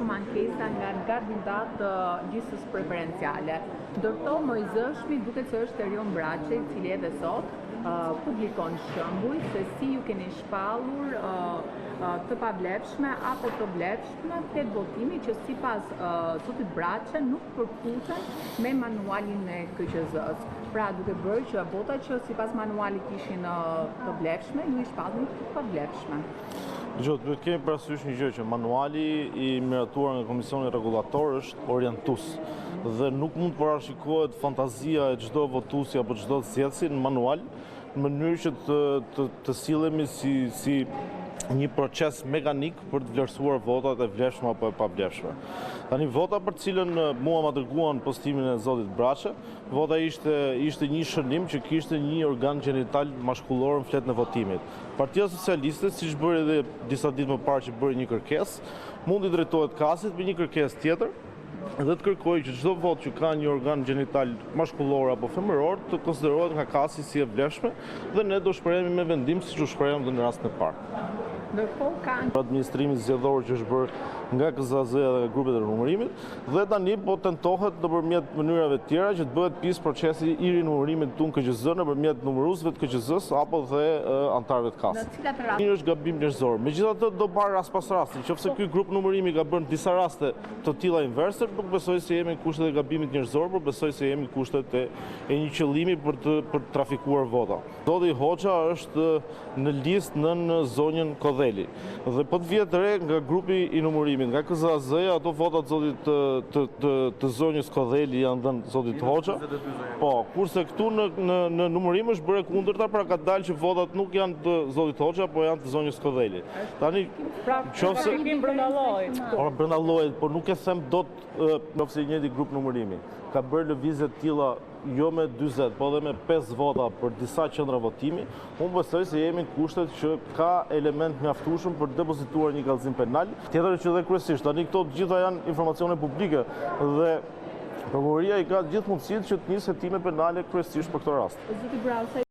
shumë ankesa nga kandidatë gjysmës preferenciale. Ndërto Mojzëshmi duket se është Erion Braçi, i cili edhe sot publikon shembuj se si ju keni shpallur të pavlefshme apo të vlefshme tet votimi që sipas zotit Braçe nuk përputhen me manualin e KQZ-s. Pra duke bërë që votat që sipas manualit ishin të vlefshme, ju i shpallni të pavlefshme. Duhet kemi parasysh një gjë që manuali i miratuar nga Komisioni Rregullator është orientues dhe nuk mund të parashikohet fantazia e çdo votuesi apo çdo zgjedhësi në manual në mënyrë që të sillemi si një proces mekanik për të vlerësuar votat e vlefshme apo e pavlefshme. Tani vota për cilën mua ma dërguan postimin e zotit Braçe, vota ishte një shënim që kishte një organ gjenital mashkullor në flet në votimit. Partia Socialiste, siç bëri edhe disa ditë më parë që bëri një kërkesë, mund i drejtohet kasit me një kërkesë tjetër dhe të kërkojë që çdo vot që ka një organ gjenital mashkullor apo femëror të konsiderohet nga kasi si e vlefshme dhe ne do shprehemi me vendim siç u shprehëm në rastin e parë. Ndërkohë ka Administrimi zgjedhor që është bërë nga KZZ dhe nga grupet e numërimit dhe tani po tentohet nëpërmjet mënyrave të tjera që të bëhet pjesë procesi i rinumërimit tun KQZ nëpërmjet numëruesve të KQZ-s apo dhe antarëve të kasës. në cilat raste Një është gabim njerëzor. Megjithatë do parë rast pas rasti. Nëse ky grup numërimi ka bërë në disa raste të tilla inverse, nuk besoj se jemi në kushtet e gabimit njerëzor, por besoj se jemi në kushtet e një qëllimi për të trafikuar vota. Zoti Hoxha është në listë në zonjën Kodheli. Dhe po të vjet re nga grupi i numërimit, nga KZZ, ato votat zotit të zonjës Kodheli janë dhënë zotit Hoxha. Po, kurse këtu në numërim është bërë kundërta, pra ka dalë që votat nuk janë të zotit Hoxha, po janë të zonjës Kodheli. Tani, nëse brenda llojit, por nuk e them dot nëse i njëjti grup numërimi ka bërë lëvizje të tilla jo me 40, po edhe me 5 vota për disa qendra votimi, unë besoj se jemi në kushtet që ka element mjaftueshëm për depozituar një kallëzim penal. Tjetër që dhe kryesisht, tani këto të gjitha janë informacione publike dhe prokuroria i ka gjithë mundësitë që të nisë hetime penale kryesisht për këtë rast.